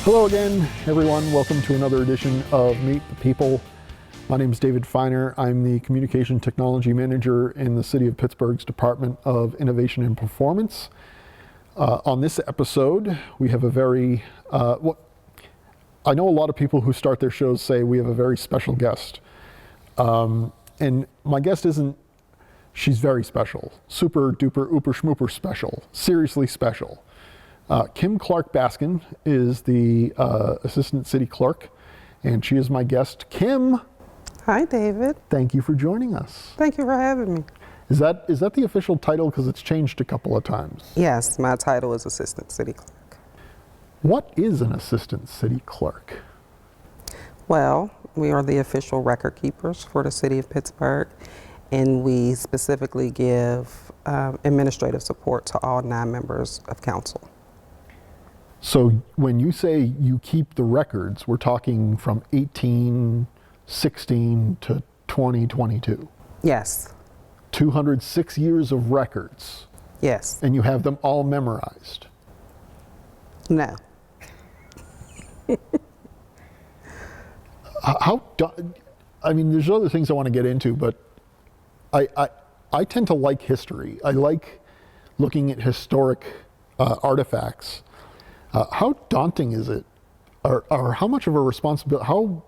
Hello again, everyone. Welcome to another edition of Meet the People. My name is David Feiner. I'm the Communication Technology Manager in the City of Pittsburgh's Department of Innovation and Performance. On this episode, we have a very, I know a lot of people who start their shows say we have a very special guest. And my guest she's very special. Super duper ooper schmooper special. Seriously special. Kim Clark-Baskin is the Assistant City Clerk, and she is my guest. Kim. Hi, David. Thank you for joining us. Thank you for having me. Is that the official title? Because it's changed a couple of times. Yes, my title is Assistant City Clerk. What is an Assistant City Clerk? Well, we are the official record keepers for the City of Pittsburgh, and we specifically give administrative support to all 9 members of council. So when you say you keep the records, we're talking from 1816 to 2022. Yes. 206 years of records. Yes. And you have them all memorized. No. There's other things I want to get into, but I tend to like history. I like looking at historic artifacts. How daunting is it, or how much of a responsibility, how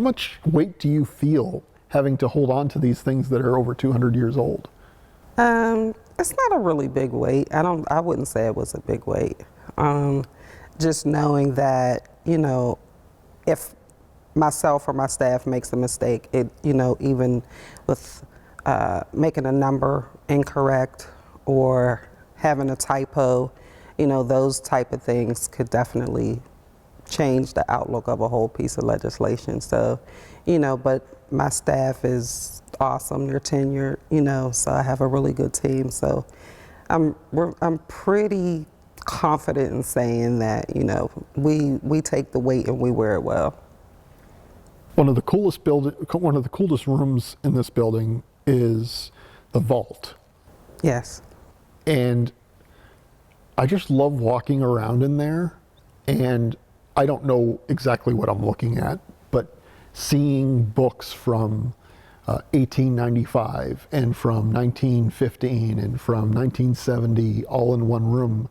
much weight do you feel having to hold on to these things that are over 200 years old? It's not a really big weight. I wouldn't say it was a big weight. Just knowing that, if myself or my staff makes a mistake, even with making a number incorrect or having a typo, those type of things could definitely change the outlook of a whole piece of legislation. So, but my staff is awesome. They're tenured, so I have a really good team. So I'm pretty confident in saying that, we take the weight and we wear it well. One of the coolest rooms in this building is the vault. Yes. And I just love walking around in there, and I don't know exactly what I'm looking at, but seeing books from 1895 and from 1915 and from 1970 all in one room.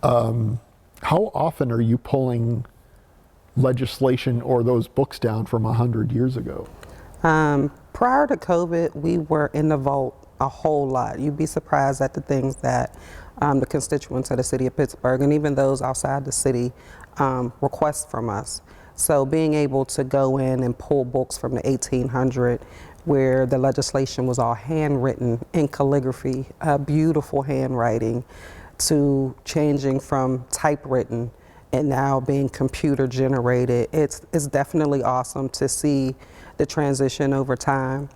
How often are you pulling legislation or those books down from 100 years ago? Prior to COVID, we were in the vault a whole lot. You'd be surprised at the things that the constituents of the City of Pittsburgh and even those outside the city request from us. So being able to go in and pull books from the 1800s where the legislation was all handwritten in calligraphy, beautiful handwriting, to changing from typewritten and now being computer generated. It's definitely awesome to see the transition over time.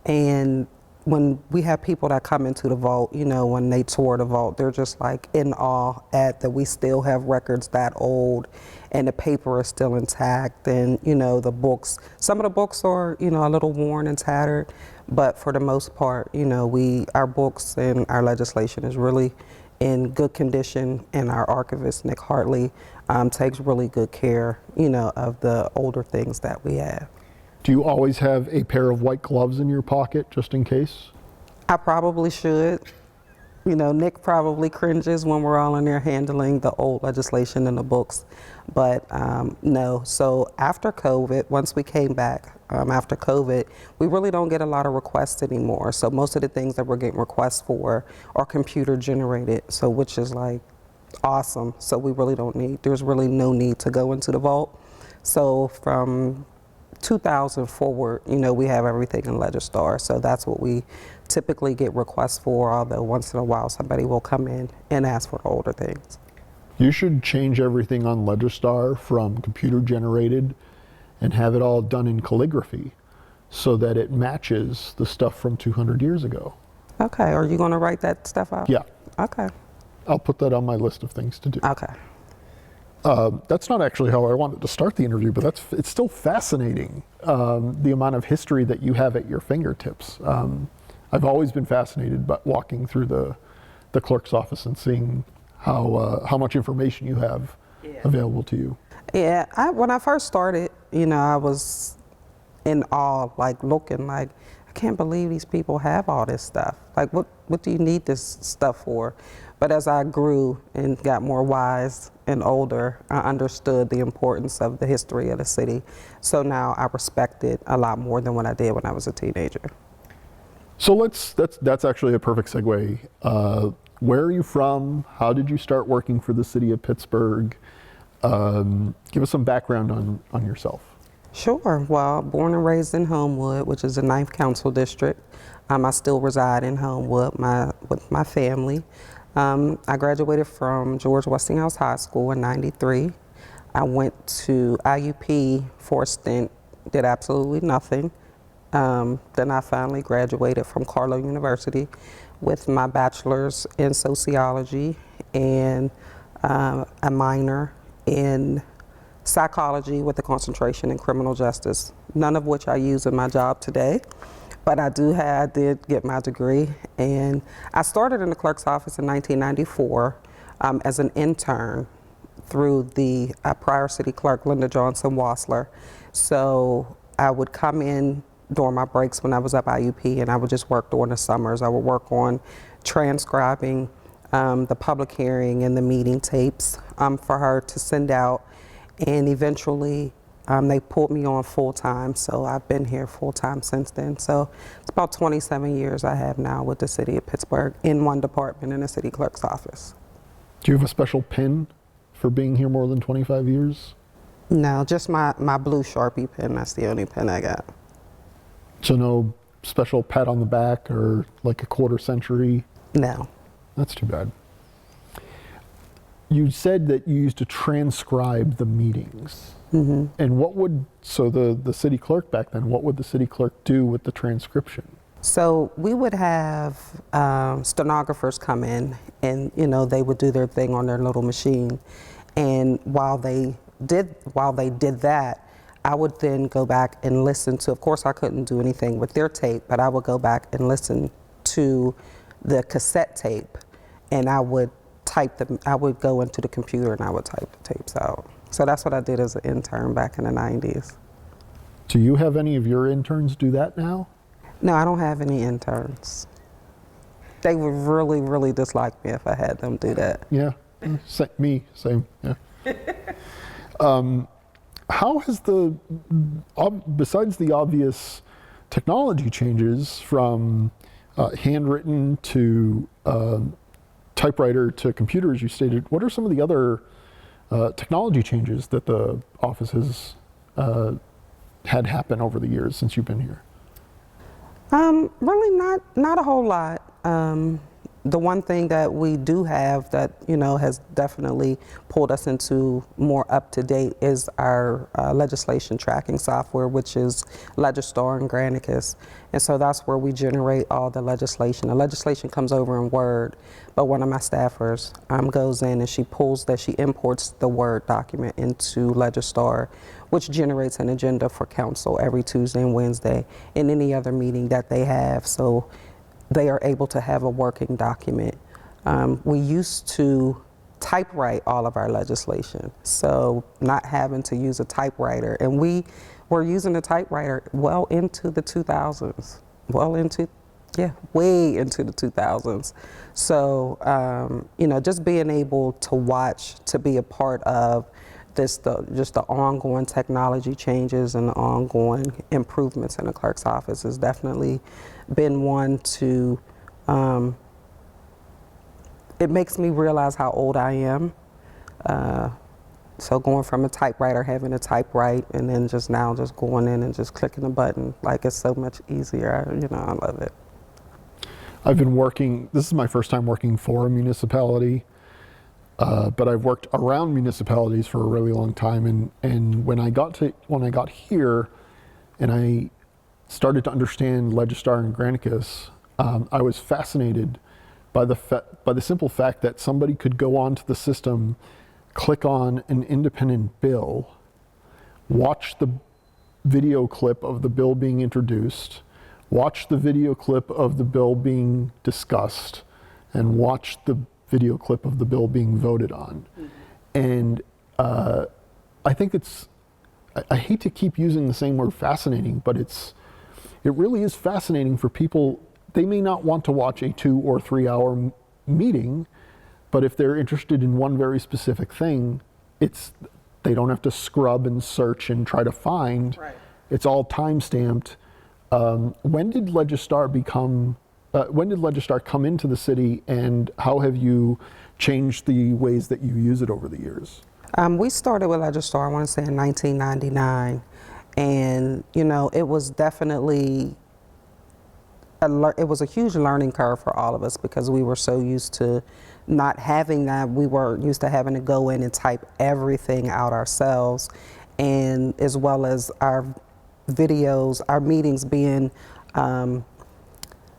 And when we have people that come into the vault, when they tour the vault, they're just like in awe at that we still have records that old and the paper is still intact, and the books, some of the books are a little worn and tattered, but for the most part, our books and our legislation is really in good condition, and our archivist Nick Hartley takes really good care of the older things that we have. Do you always have a pair of white gloves in your pocket just in case? I probably should. Nick probably cringes when we're all in there handling the old legislation and the books, but no. So after COVID, once we came back after COVID, we really don't get a lot of requests anymore. So most of the things that we're getting requests for are computer generated, so which is like awesome. So we really there's really no need to go into the vault. So from 2000 forward, we have everything in Legistar, so that's what we typically get requests for, although once in a while somebody will come in and ask for the older things. You should change everything on Legistar from computer generated and have it all done in calligraphy so that it matches the stuff from 200 years ago. Okay, are you going to write that stuff out? Yeah. Okay. I'll put that on my list of things to do. Okay. That's not actually how I wanted to start the interview, but it's still fascinating, the amount of history that you have at your fingertips. I've always been fascinated by walking through the clerk's office and seeing how much information you have available to you? Yeah, when I first started, I was in awe, like looking like, I can't believe these people have all this stuff. Like, what do you need this stuff for? But as I grew and got more wise and older, I understood the importance of the history of the city. So now I respect it a lot more than what I did when I was a teenager. So that's actually a perfect segue. Where are you from? How did you start working for the city of Pittsburgh? Give us some background on yourself. Sure. Well, born and raised in Homewood, which is the 9th Council District. I still reside in Homewood with my family. I graduated from George Westinghouse High School in '93. I went to IUP for a stint, did absolutely nothing. Then I finally graduated from Carlow University with my bachelor's in sociology and a minor in psychology with a concentration in criminal justice, none of which I use in my job today. But I did get my degree, and I started in the clerk's office in 1994 as an intern through the prior city clerk, Linda Johnson Wassler. So I would come in during my breaks when I was up IUP, and I would just work during the summers. I would work on transcribing the public hearing and the meeting tapes for her to send out, and eventually they pulled me on full-time, so I've been here full-time since then. So it's about 27 years I have now with the city of Pittsburgh in one department in the city clerk's office. Do you have a special pin for being here more than 25 years? No, just my blue Sharpie pen. That's the only pen I got. So no special pat on the back or like a quarter century? No. That's too bad. You said that you used to transcribe the meetings. Mm-hmm. And so the city clerk back then, what would the city clerk do with the transcription? So we would have stenographers come in, and they would do their thing on their little machine. And while they did that, I would then go back and listen to, of course I couldn't do anything with their tape, but I would go back and listen to the cassette tape, and I would go into the computer and I would type the tapes out. So that's what I did as an intern back in the 90s. Do you have any of your interns do that now? No, I don't have any interns. They would really, really dislike me if I had them do that. Yeah, me, same, yeah. How has besides the obvious technology changes from handwritten to typewriter to computers you stated, what are some of the other technology changes that the office has had happen over the years since you've been here? Really not a whole lot. The one thing that we do have that has definitely pulled us into more up to date is our legislation tracking software, which is Legistar and Granicus, and so that's where we generate all the legislation. The legislation comes over in Word, but one of my staffers goes in and she imports the Word document into Legistar, which generates an agenda for council every Tuesday and Wednesday and any other meeting that they have. So they are able to have a working document. We used to typewrite all of our legislation, so not having to use a typewriter. And we were using a typewriter well into the 2000s, way into the 2000s. So, just being able to watch, to be a part of just the ongoing technology changes and the ongoing improvements in the clerk's office has definitely been one to, it makes me realize how old I am. So going from a typewriter, having to typewrite, and then just going in and just clicking a button, like it's so much easier, I love it. I've been working, this is my first time working for a municipality. But I've worked around municipalities for a really long time, and when I got here, and I started to understand Legistar and Granicus, I was fascinated by the simple fact that somebody could go onto the system, click on an independent bill, watch the video clip of the bill being introduced, watch the video clip of the bill being discussed, and watch the video clip of the bill being voted on. Mm-hmm. And I think I hate to keep using the same word fascinating, but it really is fascinating for people. They may not want to watch a 2 or 3 hour meeting, but if they're interested in one very specific thing, they don't have to scrub and search and try to find. Right. It's all time stamped. When did Legistar come into the city, and how have you changed the ways that you use it over the years? We started with Legistar, I want to say in 1999, and it was definitely it was a huge learning curve for all of us because we were so used to not having that. We were used to having to go in and type everything out ourselves, and as well as our videos, our meetings being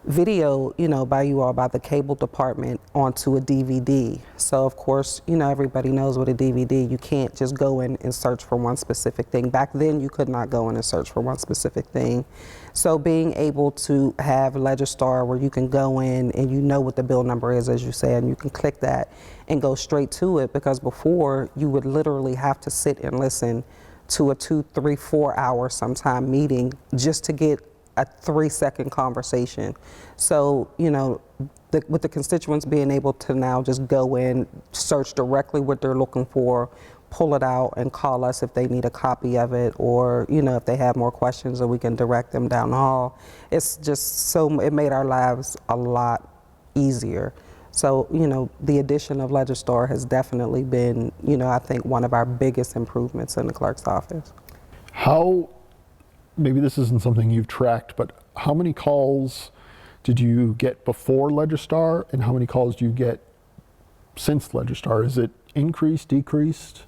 video, by you all, by the cable department onto a DVD. So of course, everybody knows what a DVD, you can't just go in and search for one specific thing. Back then you could not go in and search for one specific thing. So being able to have Legistar where you can go in and you know what the bill number is, as you said, and you can click that and go straight to it, because before you would literally have to sit and listen to a 2, 3, 4 hour sometime meeting just to get a 3-second conversation. So, with the constituents being able to now just go in, search directly what they're looking for, pull it out and call us if they need a copy of it, or, if they have more questions, or we can direct them down the hall. It's just it made our lives a lot easier. So, the addition of Legistar has definitely been, I think one of our biggest improvements in the clerk's office. Maybe this isn't something you've tracked, but how many calls did you get before Legistar, and how many calls do you get since Legistar? Is it increased, decreased?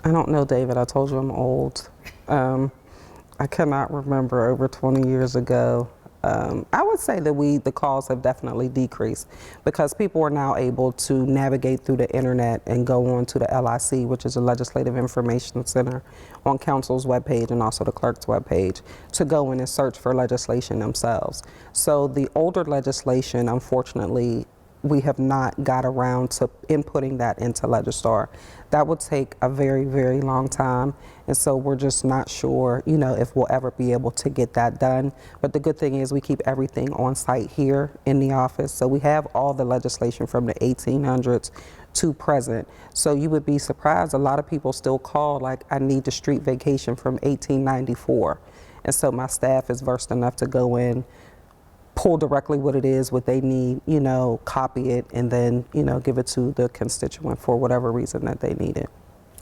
I don't know, David. I told you I'm old. I cannot remember over 20 years ago. I would say that the calls have definitely decreased because people are now able to navigate through the internet and go on to the LIC, which is a Legislative Information Center, on Council's webpage and also the clerk's webpage, to go in and search for legislation themselves. So the older legislation, unfortunately, we have not got around to inputting that into Legistar. That would take a very, very long time, and so we're just not sure, if we'll ever be able to get that done. But the good thing is we keep everything on site here in the office, so we have all the legislation from the 1800s to present. So you would be surprised, a lot of people still call like, I need the street vacation from 1894, and so my staff is versed enough to go in, pull directly what it is, what they need, copy it, and then, give it to the constituent for whatever reason that they need it.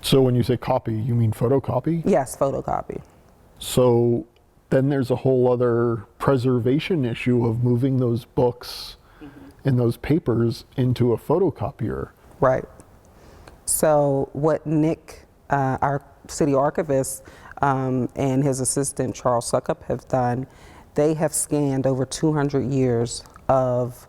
So when you say copy, you mean photocopy? Yes, photocopy. So then there's a whole other preservation issue of moving those books and those papers into a photocopier. Right. So what Nick, our city archivist, and his assistant, Charles Suckup, have done, they have scanned over 200 years of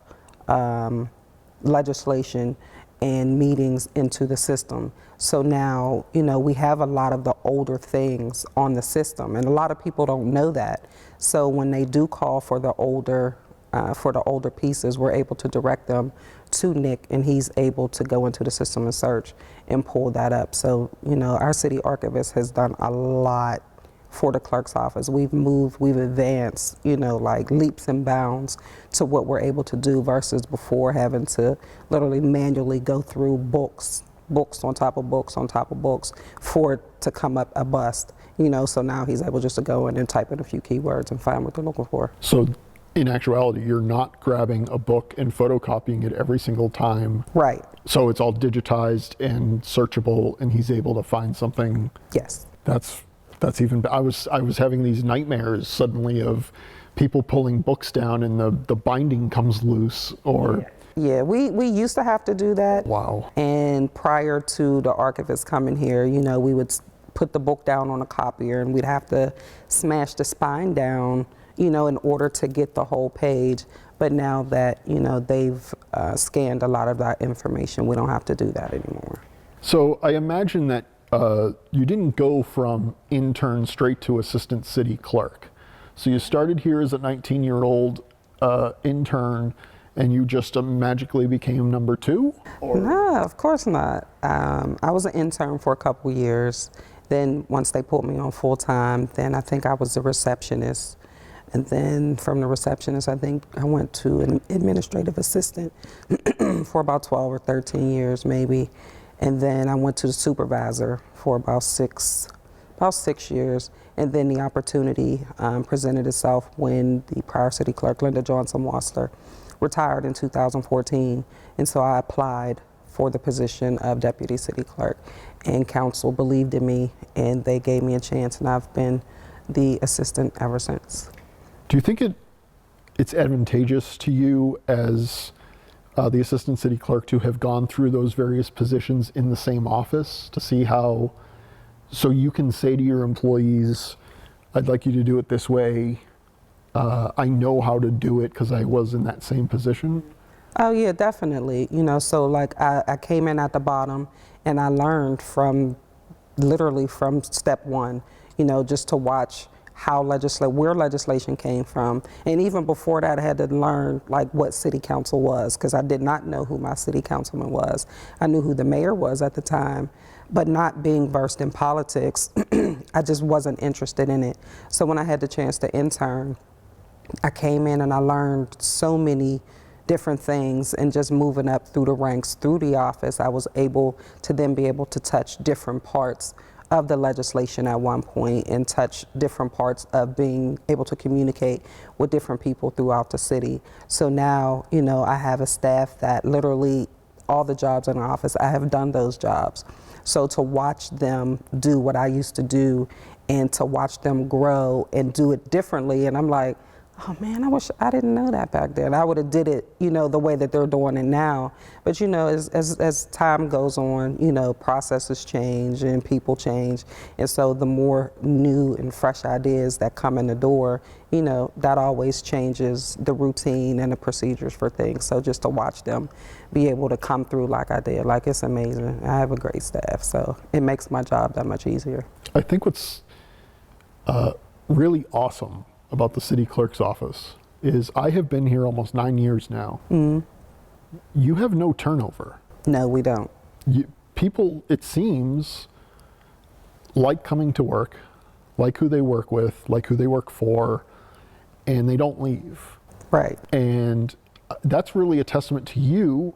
legislation and meetings into the system. So now, we have a lot of the older things on the system, and a lot of people don't know that. So when they do call for the older pieces, we're able to direct them to Nick, and he's able to go into the system and search and pull that up. So, our city archivist has done a lot for the clerk's office. We've advanced, like leaps and bounds to what we're able to do versus before having to literally manually go through books on top of books on top of books for it to come up a bust, so now he's able just to go in and type in a few keywords and find what they're looking for. So in actuality, you're not grabbing a book and photocopying it every single time. Right. So it's all digitized and searchable, and he's able to find something. Yes. That's even, I was having these nightmares suddenly of people pulling books down and the binding comes loose, or. Yeah, we used to have to do that. Wow. And prior to the archivist coming here, we would put the book down on a copier, and we'd have to smash the spine down, in order to get the whole page. But now that, they've scanned a lot of that information, we don't have to do that anymore. So I imagine that you didn't go from intern straight to assistant city clerk. So you started here as a 19-year-old intern, and you just magically became number two? Or? No, of course not. I was an intern for a couple years. Then once they pulled me on full time, then I think I was a receptionist. And then from the receptionist, I think I went to an administrative assistant for about 12 or 13 years maybe. And then I went to the supervisor for about six years. And then the opportunity presented itself when the prior city clerk, Linda Johnson-Wassler, retired in 2014. And so I applied for the position of deputy city clerk. And council believed in me and they gave me a chance, and I've been the assistant ever since. Do you think it's advantageous to you as the assistant city clerk to have gone through those various positions in the same office to see how, so you can say to your employees, I'd like you to do it this way. I know how to do it because I was in that same position? Oh yeah, definitely. You know, so like I came in at the bottom and I learned literally from step one, you know, just to watch how where legislation came from. And even before that, I had to learn like what city council was, because I did not know who my city councilman was. I knew who the mayor was at the time, but not being versed in politics, I just wasn't interested in it. So when I had the chance to intern, I came in and I learned so many different things, and just moving up through the ranks, through the office, I was able to then be able to touch different parts of the legislation at one point, and touch different parts of being able to communicate with different people throughout the city. So now, you know, I have a staff that literally all the jobs in the office, I have done those jobs. So to watch them do what I used to do, and to watch them grow and do it differently, and I'm like, oh man, I wish I didn't know that back then. I would have did it, you know, the way that they're doing it now. But you know, as time goes on, you know, processes change and people change. And so the more new and fresh ideas that come in the door, you know, that always changes the routine and the procedures for things. So just to watch them be able to come through like I did, like it's amazing. I have a great staff, so it makes my job that much easier. I think what's really awesome about the city clerk's office is I have been here almost 9 years now. Mm. You have no turnover. No, we don't. People, it seems, like coming to work, like who they work with, like who they work for, and they don't leave. Right. And that's really a testament to you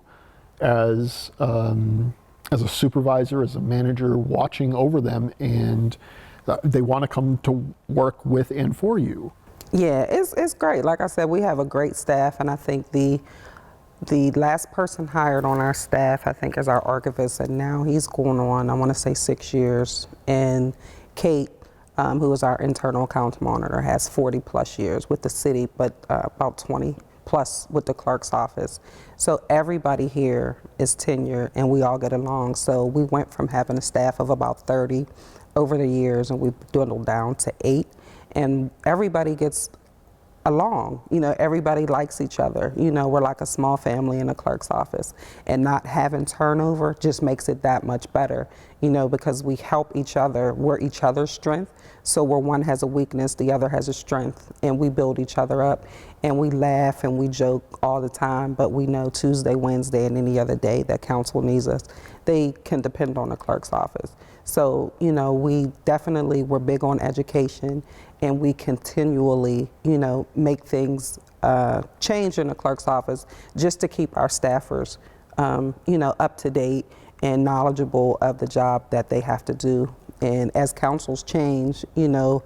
as a supervisor, as a manager, watching over them, and they want to come to work with and for you. Yeah, it's great. Like I said, we have a great staff, and I think the last person hired on our staff, I think, is our archivist, and now he's going on, I want to say 6 years. And Kate, who is our internal accounts monitor, has 40 plus years with the city, but about 20 plus with the clerk's office. So everybody here is tenured, and we all get along. So we went from having a staff of about 30 over the years, and we've dwindled down to 8. And everybody gets along, you know, everybody likes each other. You know, we're like a small family in a clerk's office, and not having turnover just makes it that much better, you know, because we help each other. We're each other's strength. So where one has a weakness, the other has a strength, and we build each other up, and we laugh and we joke all the time, but we know Tuesday, Wednesday, and any other day that council needs us, they can depend on the clerk's office. So, you know, we're big on education, and we continually, you know, make things change in the clerk's office just to keep our staffers, you know, up to date and knowledgeable of the job that they have to do. And as councils change, you know,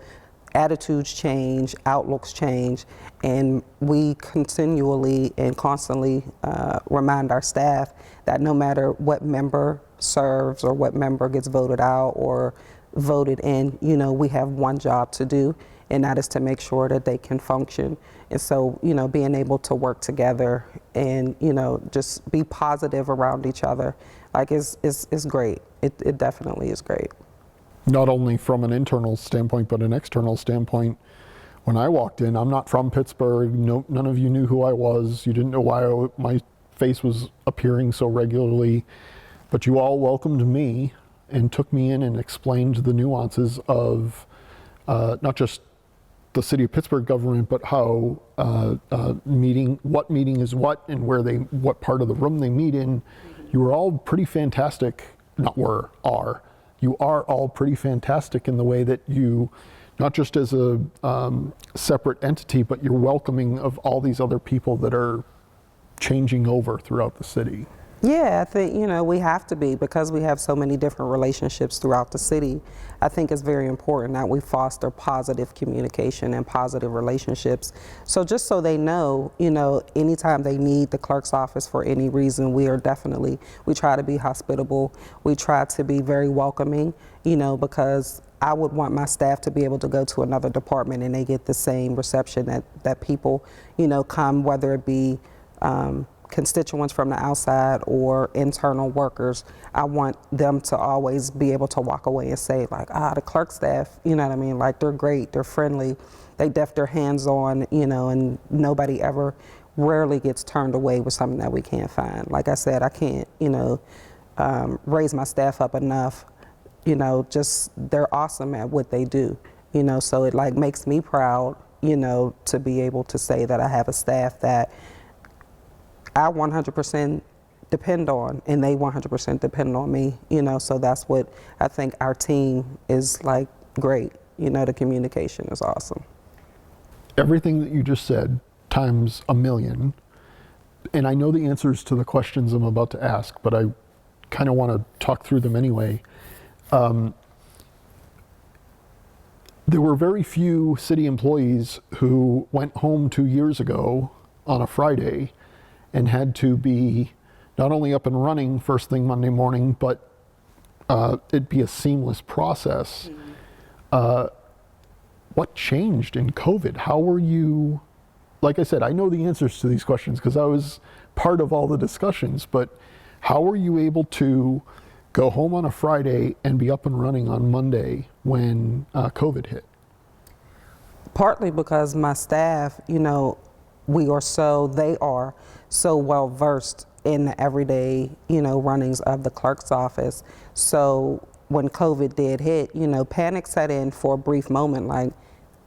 attitudes change, outlooks change, and we continually and constantly remind our staff that no matter what member serves or what member gets voted out or voted in, you know, we have one job to do, and that is to make sure that they can function. And so, you know, being able to work together and, you know, just be positive around each other, like it's great. It definitely is great. Not only from an internal standpoint, but an external standpoint. When I walked in, I'm not from Pittsburgh. No, none of you knew who I was. You didn't know why my face was appearing so regularly. But you all welcomed me and took me in and explained the nuances of not just the city of Pittsburgh government, but how what meeting is what and what part of the room they meet in. You were all pretty fantastic. You are all pretty fantastic in the way that you, not just as a separate entity, but you're welcoming of all these other people that are changing over throughout the city. Yeah, I think, we have to be, because we have so many different relationships throughout the city. I think it's very important that we foster positive communication and positive relationships. So just so they know, anytime they need the clerk's office for any reason, we try to be hospitable. We try to be very welcoming, because I would want my staff to be able to go to another department and they get the same reception that people, come, whether it be constituents from the outside or internal workers. I want them to always be able to walk away and say, like, the clerk staff, like, they're great, they're friendly, they def their hands on, and nobody rarely gets turned away with something that we can't find. Like I said, I can't, raise my staff up enough, just they're awesome at what they do, so it like makes me proud, to be able to say that I have a staff that I 100% depend on, and they 100% depend on me, so that's what I think our team is like great. The communication is awesome. Everything that you just said times a million, and I know the answers to the questions I'm about to ask, but I kind of want to talk through them anyway. There were very few city employees who went home 2 years ago on a Friday and had to be not only up and running first thing Monday morning, but it'd be a seamless process. What changed in COVID? How were you, like I said, I know the answers to these questions because I was part of all the discussions, but how were you able to go home on a Friday and be up and running on Monday when COVID hit? Partly because my staff, they are so well versed in the everyday, runnings of the clerk's office. So when COVID did hit, panic set in for a brief moment, like,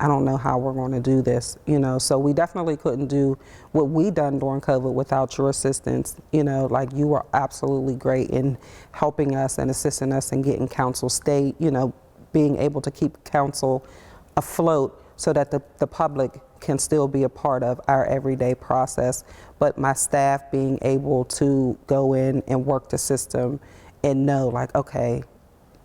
I don't know how we're going to do this, so we definitely couldn't do what we done during COVID without your assistance. Like, you were absolutely great in helping us and assisting us in getting council state, being able to keep council afloat so that the public can still be a part of our everyday process. But my staff being able to go in and work the system and know, like, okay,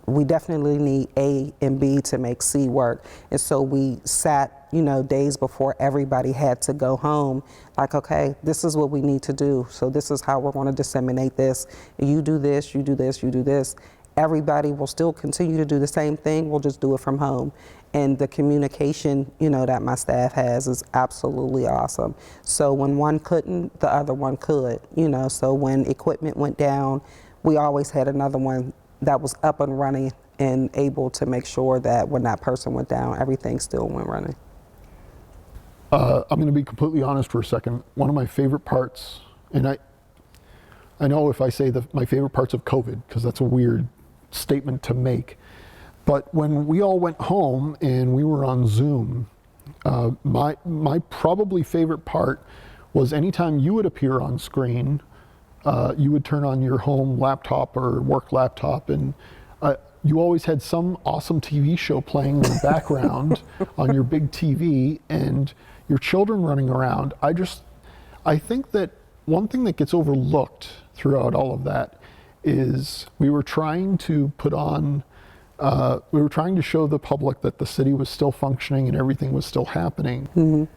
we definitely need A and B to make C work. And so we sat, days before everybody had to go home, like, okay, this is what we need to do. So this is how we're going to disseminate this. You do this, you do this, you do this. Everybody will still continue to do the same thing. We'll just do it from home. And the communication, that my staff has is absolutely awesome. So when one couldn't, the other one could, so when equipment went down, we always had another one that was up and running and able to make sure that when that person went down, everything still went running. I'm going to be completely honest for a second. One of my favorite parts, and I know if I say my favorite parts of COVID, because that's a weird statement to make, but when we all went home and we were on Zoom, my probably favorite part was anytime you would appear on screen, you would turn on your home laptop or work laptop, and you always had some awesome TV show playing in the background on your big TV and your children running around. I think that one thing that gets overlooked throughout all of that is we were trying to show the public that the city was still functioning and everything was still happening,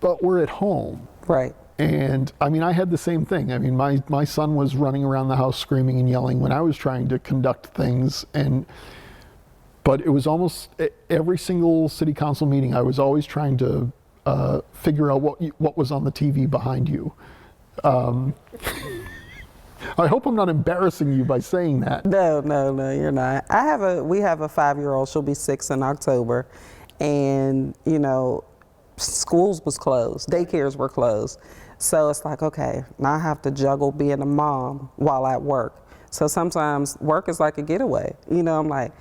but we're at home. Right. And I mean, I had the same thing. I mean, my son was running around the house screaming and yelling when I was trying to conduct things. But it was almost every single city council meeting, I was always trying to figure out what was on the TV behind you. I hope I'm not embarrassing you by saying that. No, you're not. We have a 5-year-old. She'll be 6 in October, and schools was closed, daycares were closed. So it's like, okay, now I have to juggle being a mom while at work. So sometimes work is like a getaway. I'm like,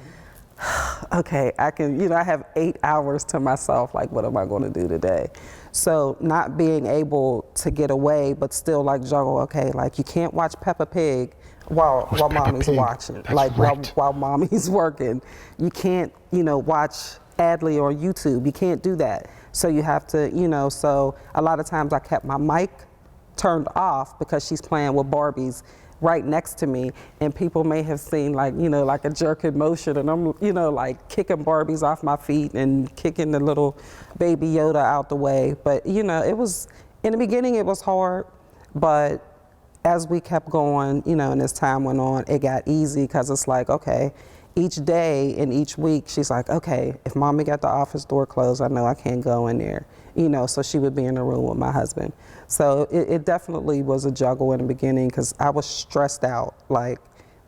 okay, I can, I have 8 hours to myself. Like, what am I going to do today? So not being able to get away, but still like juggle. Okay, like you can't watch Peppa Pig while Peppa mommy's Pig? watching. That's Like right. while mommy's working, you can't, watch Adley or YouTube. You can't do that. So you have to, So a lot of times I kept my mic turned off because she's playing with Barbies right next to me, and people may have seen like like a jerking motion, and I'm like kicking Barbies off my feet and kicking the little baby Yoda out the way. But it was, in the beginning it was hard, but as we kept going, and as time went on, it got easy, because it's like, okay, each day and each week she's like, okay, if mommy got the office door closed, I know I can't go in there, so she would be in the room with my husband. So it definitely was a juggle in the beginning, because I was stressed out. Like,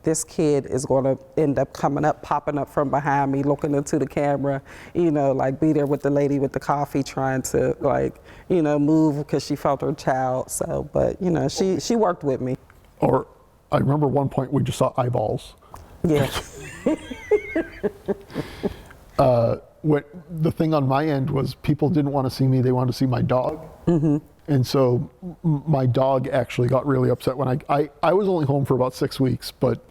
this kid is going to end up popping up from behind me, looking into the camera, like be there with the lady with the coffee, trying to like, move because she felt her child. So, but she worked with me. Or I remember one point we just saw eyeballs. Yeah. What the thing on my end was, people didn't want to see me, they wanted to see my dog. Mm-hmm. And so my dog actually got really upset when I was only home for about 6 weeks, but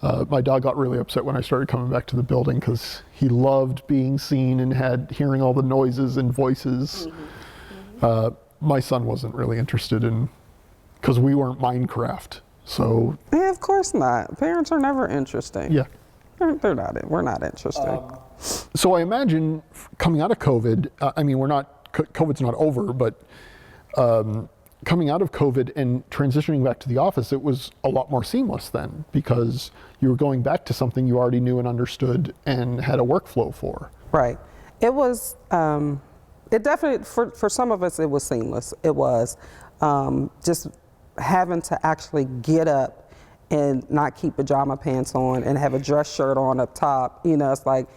my dog got really upset when I started coming back to the building, because he loved being seen and hearing all the noises and voices. Mm-hmm. My son wasn't really interested in, because we weren't Minecraft. So Yeah, of course not. Parents are never interesting. yeah. They're not. We're not interesting. So I imagine coming out of COVID, COVID's not over, but coming out of COVID and transitioning back to the office, it was a lot more seamless then, because you were going back to something you already knew and understood and had a workflow for. Right. It was, it definitely, for some of us, it was seamless. It was just having to actually get up and not keep pajama pants on and have a dress shirt on up top. It's like,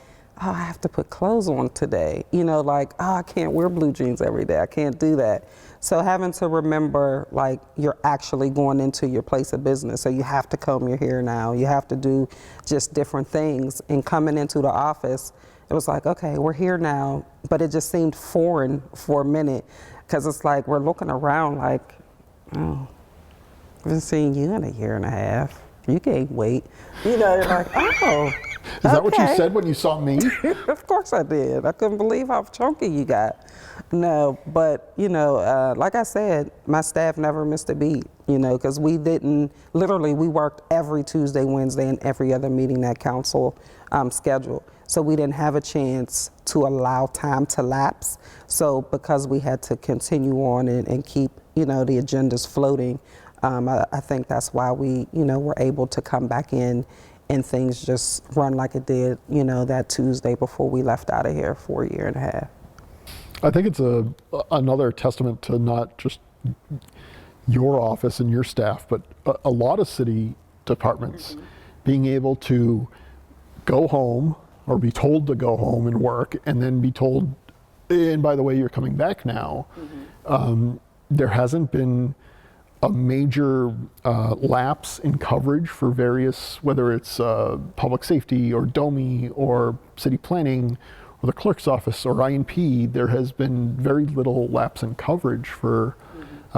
oh, I have to put clothes on today. Like, oh, I can't wear blue jeans every day. I can't do that. So having to remember, like, you're actually going into your place of business. So you have to comb your hair now. You have to do just different things. And coming into the office, it was like, okay, we're here now. But it just seemed foreign for a minute, because it's like we're looking around like, oh, I haven't seen you in a year and a half. You can't wait. You're like, oh. Is that what you said when you saw me? Of course I did. I couldn't believe how chunky you got. No, but, like I said, my staff never missed a beat, because we worked every Tuesday, Wednesday, and every other meeting that council scheduled. So we didn't have a chance to allow time to lapse. So because we had to continue on and keep, the agendas floating, I think that's why we, were able to come back in and things just run like it did, that Tuesday before we left out of here for a year and a half. I think it's another testament to not just your office and your staff, but a lot of city departments being able to go home or be told to go home and work, and then be told, and by the way, you're coming back now. There hasn't been a major lapse in coverage for various, whether it's public safety or DOMI or city planning or the clerk's office or INP. There has been very little lapse in coverage for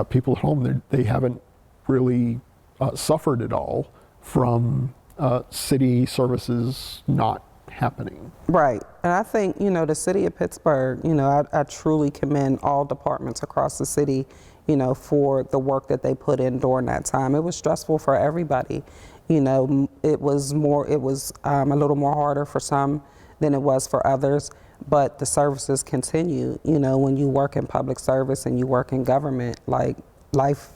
people at home. They haven't really suffered at all from city services not happening. Right. And I think, the city of Pittsburgh, I truly commend all departments across the city, for the work that they put in during that time. It was stressful for everybody. It was a little more harder for some than it was for others, but the services continue. When you work in public service and you work in government, like, life,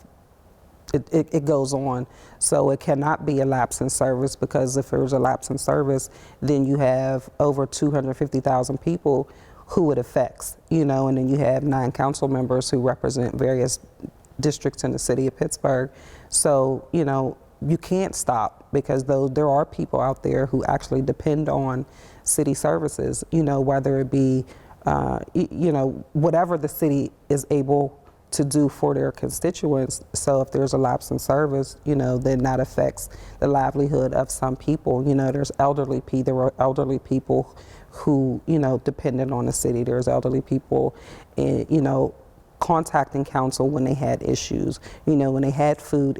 it goes on. So it cannot be a lapse in service, because if there's a lapse in service, then you have over 250,000 people who it affects, and then you have 9 council members who represent various districts in the city of Pittsburgh. So, you can't stop, because there are people out there who actually depend on city services, whether it be, whatever the city is able to do for their constituents. So if there's a lapse in service, then that affects the livelihood of some people. There's there were elderly people who, depended on the city. There's elderly people, contacting council when they had issues, when they had food,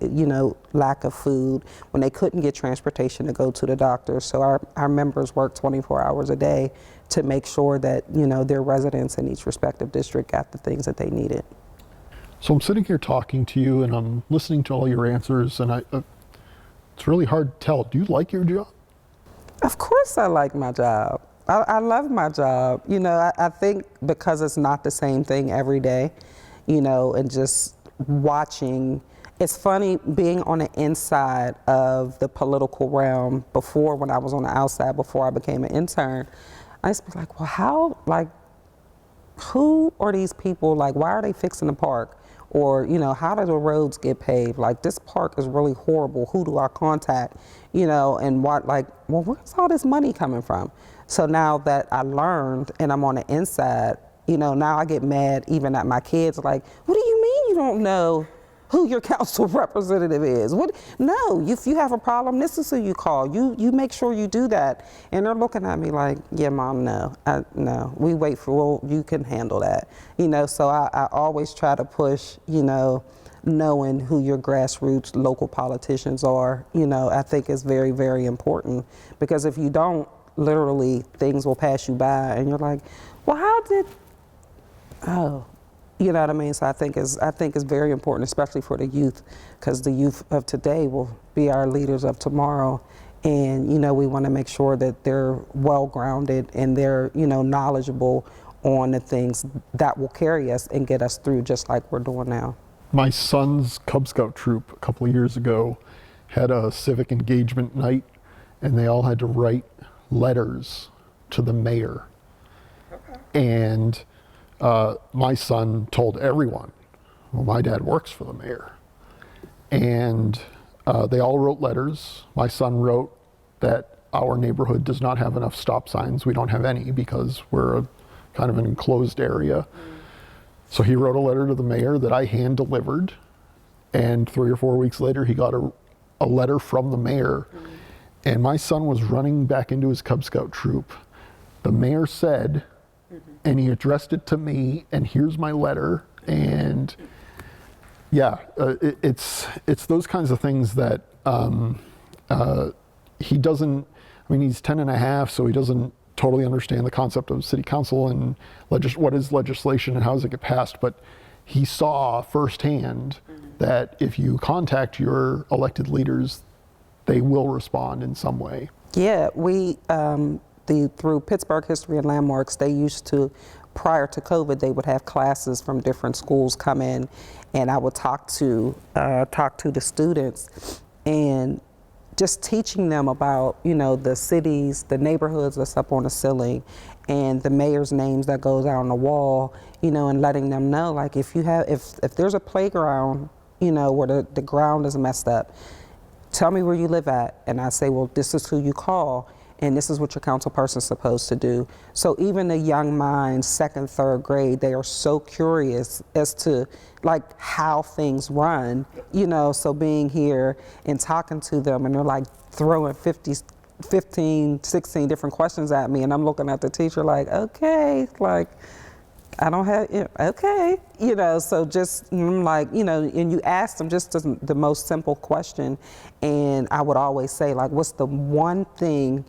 lack of food, when they couldn't get transportation to go to the doctor. So our members work 24 hours a day to make sure that, their residents in each respective district got the things that they needed. So I'm sitting here talking to you and I'm listening to all your answers, and it's really hard to tell. Do you like your job? Of course I like my job. I love my job. I think because it's not the same thing every day, and just watching. It's funny being on the inside of the political realm before, when I was on the outside, before I became an intern. I used to be like, well, who are these people? Why are they fixing the park? Or, how do the roads get paved? This park is really horrible. Who do I contact? And well, where's all this money coming from? So now that I learned and I'm on the inside, now I get mad even at my kids. What do you mean you don't know who your council representative is? No, if you have a problem, this is who you call. You make sure you do that. And they're looking at me like, yeah, Mom, no, we wait for, you can handle that. So I always try to push, knowing who your grassroots local politicians are, I think is very, very important. Because if you don't, literally things will pass you by and you're like, well, you know what I mean? So I think it's very important, especially for the youth, because the youth of today will be our leaders of tomorrow. And, we want to make sure that they're well-grounded and they're, knowledgeable on the things that will carry us and get us through, just like we're doing now. My son's Cub Scout troop a couple of years ago had a civic engagement night, and they all had to write letters to the mayor. Okay. And my son told everyone, well, my dad works for the mayor. And they all wrote letters. My son wrote that our neighborhood does not have enough stop signs. We don't have any because we're kind of an enclosed area. So he wrote a letter to the mayor that I hand delivered. And 3 or 4 weeks later, he got a letter from the mayor. And my son was running back into his Cub Scout troop. The mayor said, and he addressed it to me, and here's my letter. And yeah, it's those kinds of things that he doesn't, he's 10 and a half, so he doesn't totally understand the concept of city council and what is legislation and how does it get passed. But he saw firsthand that if you contact your elected leaders, they will respond in some way. Yeah, we, through Pittsburgh History and Landmarks, they used to, prior to COVID, they would have classes from different schools come in, and I would talk to the students and just teaching them about, the cities, the neighborhoods that's up on the ceiling, and the mayor's names that goes out on the wall, and letting them know, if there's a playground, where the ground is messed up, tell me where you live at. And I say, well, this is who you call, and this is what your council person's supposed to do. So even the young minds, 2nd, 3rd grade, they are so curious as to how things run, so being here and talking to them, and they're throwing 15, 16 different questions at me, and I'm looking at the teacher okay, I don't have, okay, so just and you ask them just the most simple question. And I would always say, what's the one thing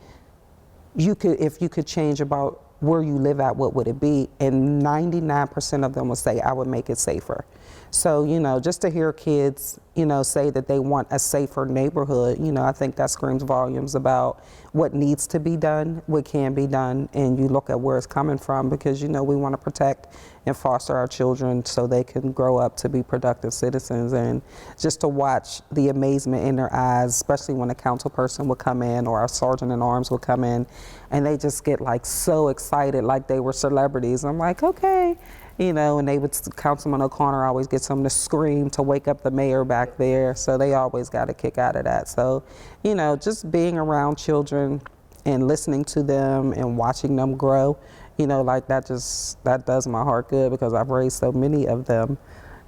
if you could change about where you live at, what would it be? And 99% of them would say, I would make it safer. So, just to hear kids, say that they want a safer neighborhood, I think that screams volumes about what needs to be done, what can be done, and you look at where it's coming from, because, we want to protect and foster our children so they can grow up to be productive citizens. And just to watch the amazement in their eyes, especially when a council person would come in or our sergeant at arms would come in, and they just get so excited, like they were celebrities. I'm like, okay. And they would, Councilman O'Connor always gets them to scream to wake up the mayor back there. So they always got a kick out of that. So, just being around children and listening to them and watching them grow, that does my heart good, because I've raised so many of them,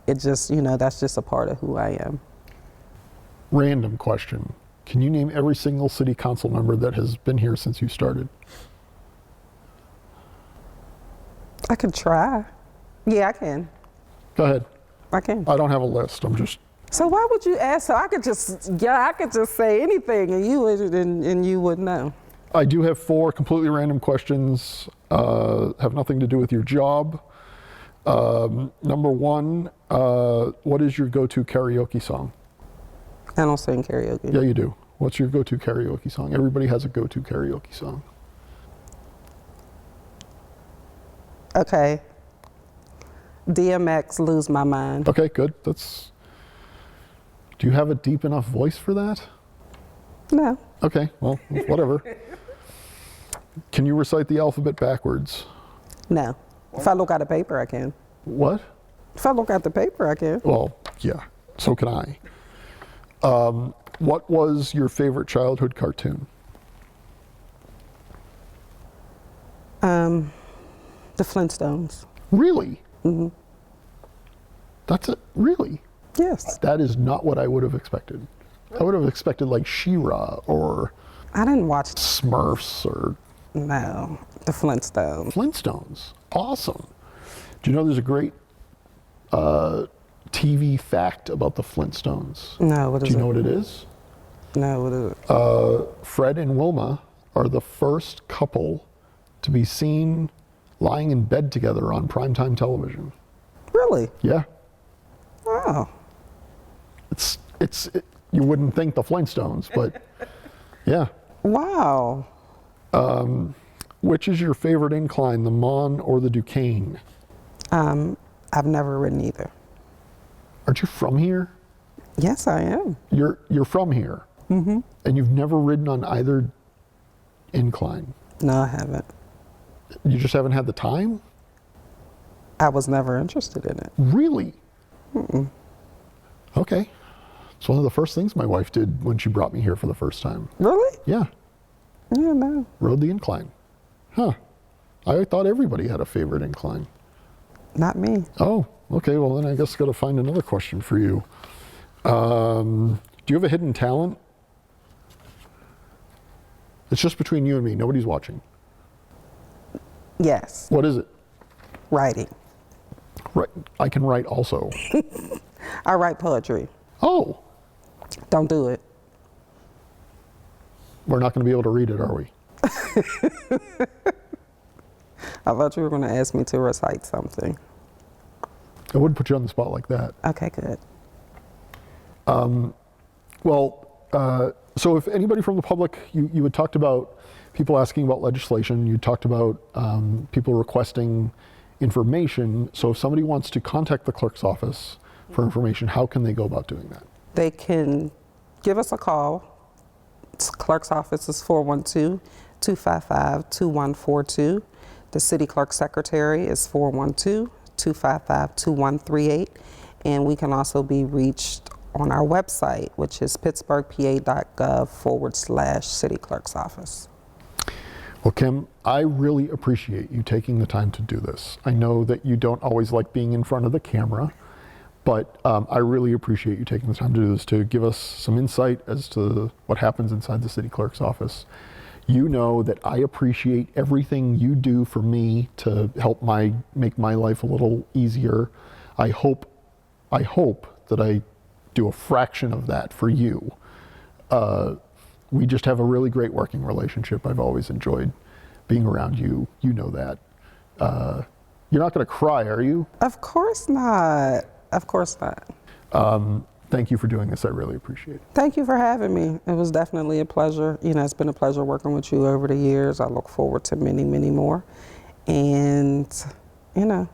it just, you know, that's just a part of who I am. Random question. Can you name every single city council member that has been here since you started? I can try. Yeah, I can. Go ahead. I can. I don't have a list. I'm just. So why would you ask? So I could just say anything and you would know. I do have 4 completely random questions, have nothing to do with your job. Number 1, what is your go-to karaoke song? I don't sing karaoke. Yeah, you do. What's your go-to karaoke song? Everybody has a go-to karaoke song. Okay. DMX, Lose My Mind. Okay, good. Do you have a deep enough voice for that? No. Okay, well, whatever. Can you recite the alphabet backwards? No. If I look at the paper, I can. What? If I look at the paper, I can. Well, yeah, so can I. What was your favorite childhood cartoon? The Flintstones. Really? Mm-hmm. That's it? Really? Yes. That is not what I would have expected. I would have expected like She-Ra or I didn't watch. Smurfs or No, the Flintstones. Flintstones. Awesome. Do you know there's a great TV fact about the Flintstones? No, what is it? Do you know what it is? No, what is it? Fred and Wilma are the first couple to be seen lying in bed together on primetime television. Really? Yeah. Wow. You wouldn't think the Flintstones, but yeah. Wow. Which is your favorite incline, the Mon or the Duquesne? I've never ridden either. Aren't you from here? Yes, I am. You're from here. Mm-hmm. And you've never ridden on either incline? No, I haven't. You just haven't had the time? I was never interested in it. Really? Mm-mm. Okay. It's one of the first things my wife did when she brought me here for the first time. Really? Yeah. Yeah, no. Rode the incline. Huh. I thought everybody had a favorite incline. Not me. Oh, okay. Well, then I guess I've got to find another question for you. Do you have a hidden talent? It's just between you and me. Nobody's watching. Yes. What is it? Writing. Right. I can write also. I write poetry. Oh. Don't do it. We're not going to be able to read it, are we? I thought you were going to ask me to recite something. I wouldn't put you on the spot like that. Okay, good. So if anybody from the public, you had talked about people asking about legislation, you talked about people requesting information. So if somebody wants to contact the clerk's office for information, how can they go about doing that? They can give us a call. Clerk's office is 412-255-2142. The city clerk secretary is 412-255-2138. And we can also be reached on our website, which is pittsburghpa.gov/city clerk's office. Well, Kim, I really appreciate you taking the time to do this. I know that you don't always like being in front of the camera, but I really appreciate you taking the time to do this, to give us some insight as to what happens inside the city clerk's office. You know that I appreciate everything you do for me to help make my life a little easier. I hope that I do a fraction of that for you. We just have a really great working relationship. I've always enjoyed being around you. You know that. You're not going to cry, are you? Of course not. Of course not. Thank you for doing this. I really appreciate it. Thank you for having me. It was definitely a pleasure. You know, it's been a pleasure working with you over the years. I look forward to many, many more. And, you know.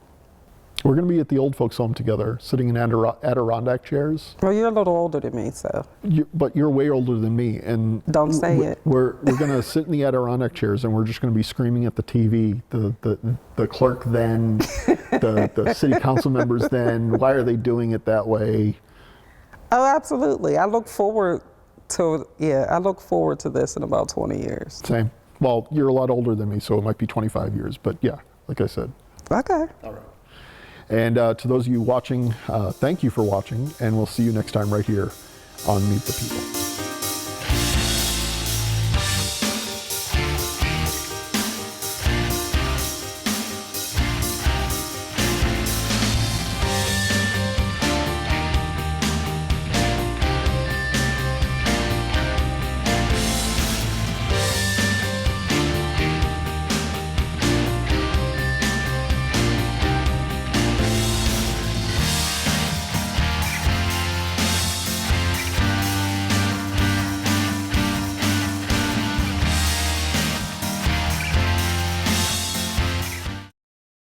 We're going to be at the old folks home together, sitting in Adirondack chairs. Well, you're a little older than me, so. But you're way older than me. And don't say it. We're going to sit in the Adirondack chairs, and we're just going to be screaming at the TV, the clerk then, the city council members then, why are they doing it that way? Oh, absolutely. I look forward to this in about 20 years. Same. Well, you're a lot older than me, so it might be 25 years, but yeah, like I said. Okay. All right. And to those of you watching, thank you for watching, and we'll see you next time right here on Meet the People.